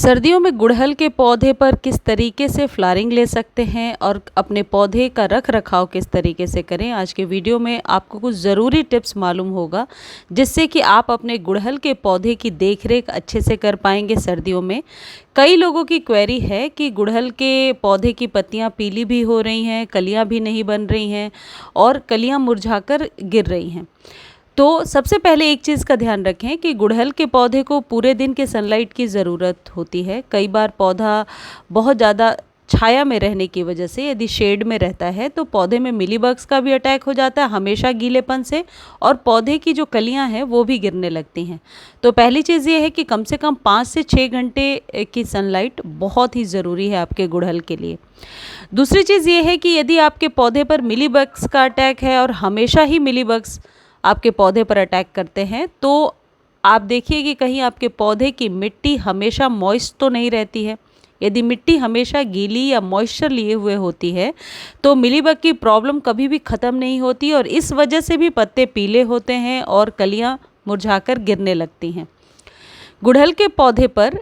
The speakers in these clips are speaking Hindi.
सर्दियों में गुड़हल के पौधे पर किस तरीके से फ्लावरिंग ले सकते हैं और अपने पौधे का रख रखाव किस तरीके से करें, आज के वीडियो में आपको कुछ ज़रूरी टिप्स मालूम होगा जिससे कि आप अपने गुड़हल के पौधे की देखरेख अच्छे से कर पाएंगे सर्दियों में। कई लोगों की क्वेरी है कि गुड़हल के पौधे की पत्तियां पीली भी हो रही हैं, कलियां भी नहीं बन रही हैं और कलियां मुरझाकर गिर रही हैं। तो सबसे पहले एक चीज़ का ध्यान रखें कि गुड़हल के पौधे को पूरे दिन के सनलाइट की ज़रूरत होती है। कई बार पौधा बहुत ज़्यादा छाया में रहने की वजह से यदि शेड में रहता है तो पौधे में मिलीबग्स का भी अटैक हो जाता है हमेशा गीलेपन से, और पौधे की जो कलियां हैं वो भी गिरने लगती हैं। तो पहली चीज़ ये है कि कम से कम 5 से 6 घंटे की सनलाइट बहुत ही ज़रूरी है आपके गुड़हल के लिए। दूसरी चीज़ ये है कि यदि आपके पौधे पर मिलीबग्स का अटैक है और हमेशा ही मिलीबग्स आपके पौधे पर अटैक करते हैं तो आप देखिए कि कहीं आपके पौधे की मिट्टी हमेशा मॉइस्ट तो नहीं रहती है। यदि मिट्टी हमेशा गीली या मॉइस्चर लिए हुए होती है तो मिलीबग की प्रॉब्लम कभी भी ख़त्म नहीं होती और इस वजह से भी पत्ते पीले होते हैं और कलियां मुरझाकर गिरने लगती हैं। गुड़हल के पौधे पर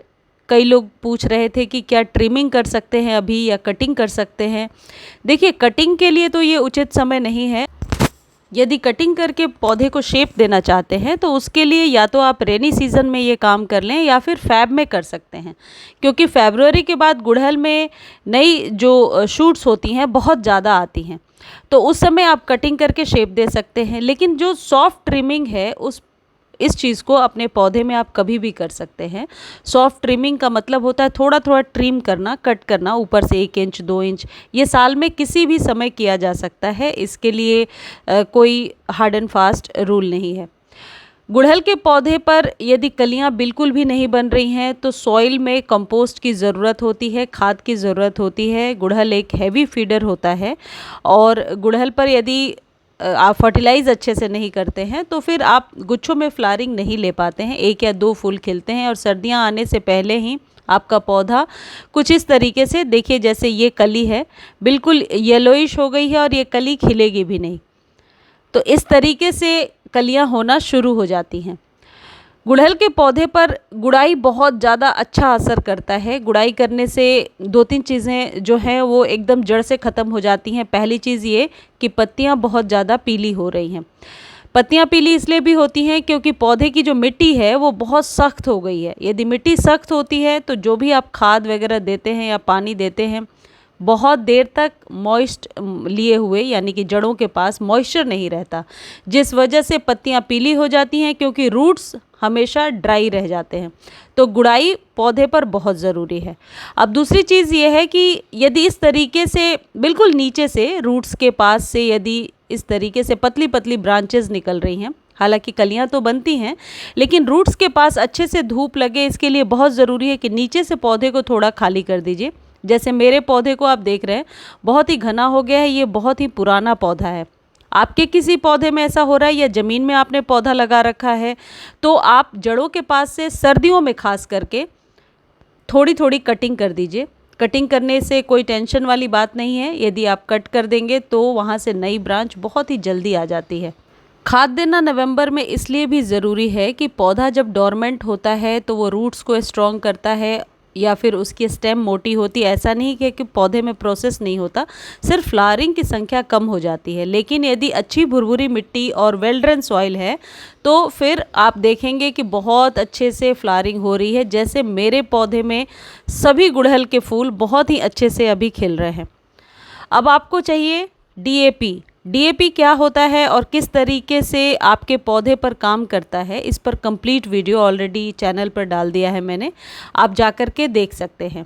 कई लोग पूछ रहे थे कि क्या ट्रिमिंग कर सकते हैं अभी या कटिंग कर सकते हैं। देखिए, कटिंग के लिए तो ये उचित समय नहीं है। यदि कटिंग करके पौधे को शेप देना चाहते हैं तो उसके लिए या तो आप रेनी सीज़न में ये काम कर लें या फिर फ़ैब में कर सकते हैं, क्योंकि फरवरी के बाद गुड़हल में नई जो शूट्स होती हैं बहुत ज़्यादा आती हैं, तो उस समय आप कटिंग करके शेप दे सकते हैं। लेकिन जो सॉफ्ट ट्रिमिंग है इस चीज़ को अपने पौधे में आप कभी भी कर सकते हैं। सॉफ्ट ट्रिमिंग का मतलब होता है थोड़ा थोड़ा ट्रिम करना, कट करना, ऊपर से 1 इंच 2 इंच। ये साल में किसी भी समय किया जा सकता है, इसके लिए कोई हार्ड एंड फास्ट रूल नहीं है। गुड़हल के पौधे पर यदि कलियां बिल्कुल भी नहीं बन रही हैं तो सॉइल में कंपोस्ट की ज़रूरत होती है, खाद की ज़रूरत होती है। गुड़हल एक हैवी फीडर होता है और गुड़हल पर यदि आप फर्टिलाइज़ अच्छे से नहीं करते हैं तो फिर आप गुच्छों में फ्लावरिंग नहीं ले पाते हैं, 1 या 2 फूल खिलते हैं और सर्दियां आने से पहले ही आपका पौधा कुछ इस तरीके से, देखिए जैसे ये कली है बिल्कुल येलोइश हो गई है और ये कली खिलेगी भी नहीं, तो इस तरीके से कलियां होना शुरू हो जाती हैं। गुड़हल के पौधे पर गुड़ाई बहुत ज़्यादा अच्छा असर करता है। गुड़ाई करने से 2-3 चीज़ें जो हैं वो एकदम जड़ से ख़त्म हो जाती हैं। पहली चीज़ ये कि पत्तियां बहुत ज़्यादा पीली हो रही हैं। पत्तियां पीली इसलिए भी होती हैं क्योंकि पौधे की जो मिट्टी है वो बहुत सख्त हो गई है। यदि मिट्टी सख्त होती है तो जो भी आप खाद वगैरह देते हैं या पानी देते हैं बहुत देर तक मॉइस्ट लिए हुए, यानी कि जड़ों के पास मॉइस्चर नहीं रहता, जिस वजह से पत्तियां पीली हो जाती हैं क्योंकि रूट्स हमेशा ड्राई रह जाते हैं। तो गुड़ाई पौधे पर बहुत ज़रूरी है। अब दूसरी चीज़ ये है कि यदि इस तरीके से बिल्कुल नीचे से रूट्स के पास से यदि इस तरीके से पतली पतली ब्रांचेस निकल रही हैं, हालांकि कलियां तो बनती हैं लेकिन रूट्स के पास अच्छे से धूप लगे, इसके लिए बहुत ज़रूरी है कि नीचे से पौधे को थोड़ा खाली कर दीजिए। जैसे मेरे पौधे को आप देख रहे हैं बहुत ही घना हो गया है, ये बहुत ही पुराना पौधा है। आपके किसी पौधे में ऐसा हो रहा है या ज़मीन में आपने पौधा लगा रखा है तो आप जड़ों के पास से सर्दियों में खास करके थोड़ी थोड़ी कटिंग कर दीजिए। कटिंग करने से कोई टेंशन वाली बात नहीं है, यदि आप कट कर देंगे तो वहाँ से नई ब्रांच बहुत ही जल्दी आ जाती है। खाद देना नवंबर में इसलिए भी ज़रूरी है कि पौधा जब डोरमेंट होता है तो वो रूट्स को स्ट्रॉन्ग करता है या फिर उसकी स्टेम मोटी होती है। ऐसा नहीं है कि पौधे में प्रोसेस नहीं होता, सिर्फ फ्लावरिंग की संख्या कम हो जाती है। लेकिन यदि अच्छी भुरभुरी मिट्टी और वेल ड्रेन सॉइल है तो फिर आप देखेंगे कि बहुत अच्छे से फ्लावरिंग हो रही है। जैसे मेरे पौधे में सभी गुड़हल के फूल बहुत ही अच्छे से अभी खिल रहे हैं। अब आपको चाहिए DAP। DAP क्या होता है और किस तरीके से आपके पौधे पर काम करता है, इस पर कंप्लीट वीडियो ऑलरेडी चैनल पर डाल दिया है मैंने, आप जाकर के देख सकते हैं।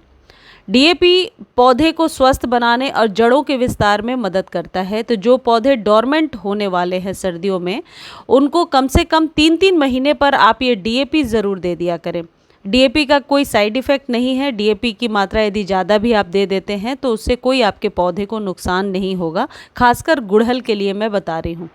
DAP पौधे को स्वस्थ बनाने और जड़ों के विस्तार में मदद करता है। तो जो पौधे डोरमेंट होने वाले हैं सर्दियों में उनको कम से कम 3-3 महीने पर आप ये DAP ज़रूर दे दिया करें। DAP का कोई साइड इफ़ेक्ट नहीं है। DAP की मात्रा यदि ज़्यादा भी आप दे देते हैं तो उससे कोई आपके पौधे को नुकसान नहीं होगा, खासकर गुड़हल के लिए मैं बता रही हूँ।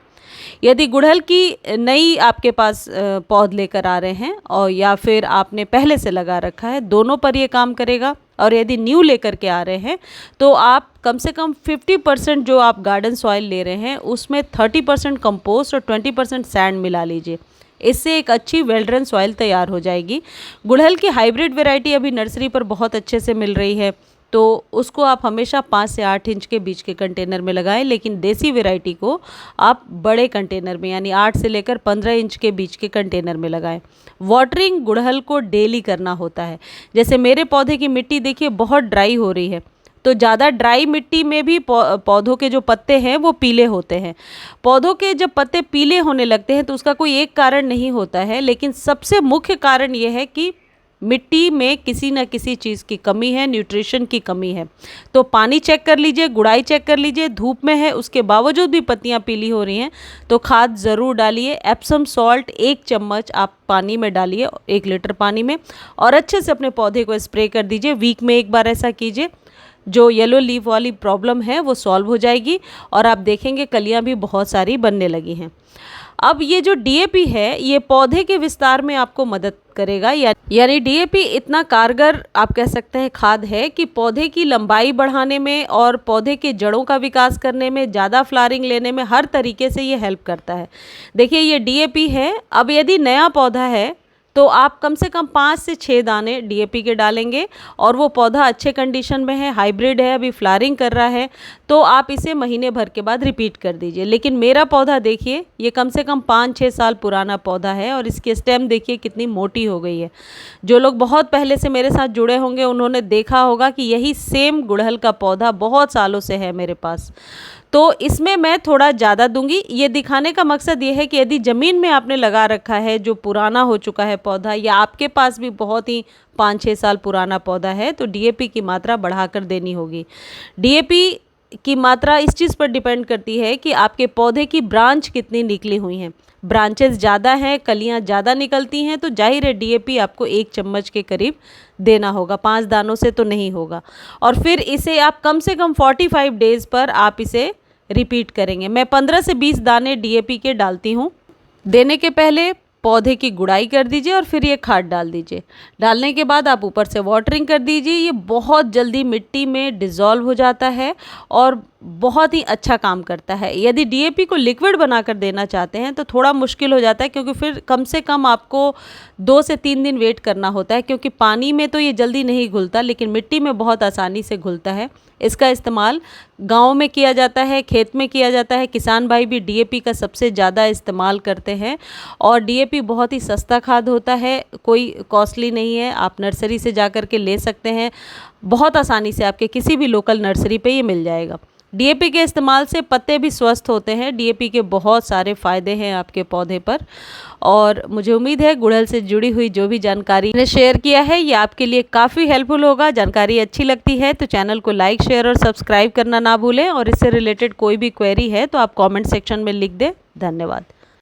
यदि गुड़हल की नई आपके पास पौध लेकर आ रहे हैं और या फिर आपने पहले से लगा रखा है, दोनों पर ये काम करेगा। और यदि न्यू लेकर के आ रहे हैं तो आप कम से कम 50% जो आप गार्डन सॉइल ले रहे हैं उसमें 30% कंपोस्ट और 20% सैंड मिला लीजिए। इससे एक अच्छी वेल ड्रेन सॉइल तैयार हो जाएगी। गुड़हल की हाइब्रिड वैरायटी अभी नर्सरी पर बहुत अच्छे से मिल रही है, तो उसको आप हमेशा 5 से 8 इंच के बीच के कंटेनर में लगाएं, लेकिन देसी वैरायटी को आप बड़े कंटेनर में यानी 8 से लेकर 15 इंच के बीच के कंटेनर में लगाएं। वाटरिंग गुड़हल को डेली करना होता है। जैसे मेरे पौधे की मिट्टी देखिए बहुत ड्राई हो रही है, तो ज़्यादा ड्राई मिट्टी में भी पौधों के जो पत्ते हैं वो पीले होते हैं। पौधों के जब पत्ते पीले होने लगते हैं तो उसका कोई एक कारण नहीं होता है, लेकिन सबसे मुख्य कारण ये है कि मिट्टी में किसी न किसी चीज़ की कमी है, न्यूट्रिशन की कमी है। तो पानी चेक कर लीजिए, गुड़ाई चेक कर लीजिए, धूप में है उसके बावजूद भी पत्तियां पीली हो रही हैं तो खाद ज़रूर डालिए। एप्सम सॉल्ट 1 चम्मच आप पानी में डालिए, 1 लीटर पानी में, और अच्छे से अपने पौधे को स्प्रे कर दीजिए। वीक में एक बार ऐसा कीजिए, जो येलो लीफ वाली प्रॉब्लम है वो सॉल्व हो जाएगी और आप देखेंगे कलियां भी बहुत सारी बनने लगी हैं। अब ये जो डीएपी है ये पौधे के विस्तार में आपको मदद करेगा, यानी डीएपी इतना कारगर आप कह सकते हैं खाद है कि पौधे की लंबाई बढ़ाने में और पौधे के जड़ों का विकास करने में, ज़्यादा फ्लावरिंग लेने में, हर तरीके से ये हेल्प करता है। देखिए ये डीएपी है। अब यदि नया पौधा है तो आप कम से कम 5 से 6 दाने डीएपी के डालेंगे और वो पौधा अच्छे कंडीशन में है, हाइब्रिड है, अभी फ्लावरिंग कर रहा है, तो आप इसे महीने भर के बाद रिपीट कर दीजिए। लेकिन मेरा पौधा देखिए ये कम से कम 5-6 साल पुराना पौधा है और इसकी स्टेम देखिए कितनी मोटी हो गई है। जो लोग बहुत पहले से मेरे साथ जुड़े होंगे उन्होंने देखा होगा कि यही सेम गुड़हल का पौधा बहुत सालों से है मेरे पास। तो इसमें मैं थोड़ा ज़्यादा दूंगी। ये दिखाने का मकसद ये है कि यदि ज़मीन में आपने लगा रखा है जो पुराना हो चुका है पौधा, या आपके पास भी बहुत ही 5-6 साल पुराना पौधा है, तो डीएपी की मात्रा बढ़ाकर देनी होगी। डीएपी की मात्रा इस चीज़ पर डिपेंड करती है कि आपके पौधे की ब्रांच कितनी निकली हुई हैं। ब्रांचेस ज़्यादा हैं, कलियाँ ज़्यादा निकलती हैं, तो जाहिर है डीएपी आपको 1 चम्मच के करीब देना होगा, 5 दानों से तो नहीं होगा। और फिर इसे आप कम से कम 45 डेज़ पर आप इसे रिपीट करेंगे। मैं 15 से 20 दाने डीएपी के डालती हूँ। देने के पहले पौधे की गुड़ाई कर दीजिए और फिर ये खाद डाल दीजिए। डालने के बाद आप ऊपर से वाटरिंग कर दीजिए। ये बहुत जल्दी मिट्टी में डिज़ोल्व हो जाता है और बहुत ही अच्छा काम करता है। यदि डीएपी को लिक्विड बनाकर देना चाहते हैं तो थोड़ा मुश्किल हो जाता है, क्योंकि फिर कम से कम आपको 2 से 3 दिन वेट करना होता है, क्योंकि पानी में तो ये जल्दी नहीं घुलता लेकिन मिट्टी में बहुत आसानी से घुलता है। इसका इस्तेमाल गाँव में किया जाता है, खेत में किया जाता है। किसान भाई भी डीएपी का सबसे ज़्यादा इस्तेमाल करते हैं और डीएपी बहुत ही सस्ता खाद होता है, कोई कॉस्टली नहीं है। आप नर्सरी से जा कर के ले सकते हैं, बहुत आसानी से आपके किसी भी लोकल नर्सरी पे ये मिल जाएगा। डीएपी के इस्तेमाल से पत्ते भी स्वस्थ होते हैं। डीएपी के बहुत सारे फ़ायदे हैं आपके पौधे पर, और मुझे उम्मीद है गुड़हल से जुड़ी हुई जो भी जानकारी मैंने शेयर किया है ये आपके लिए काफ़ी हेल्पफुल होगा। जानकारी अच्छी लगती है तो चैनल को लाइक, शेयर और सब्सक्राइब करना ना भूलें, और इससे रिलेटेड कोई भी क्वेरी है तो आप कमेंट सेक्शन में लिख दें। धन्यवाद।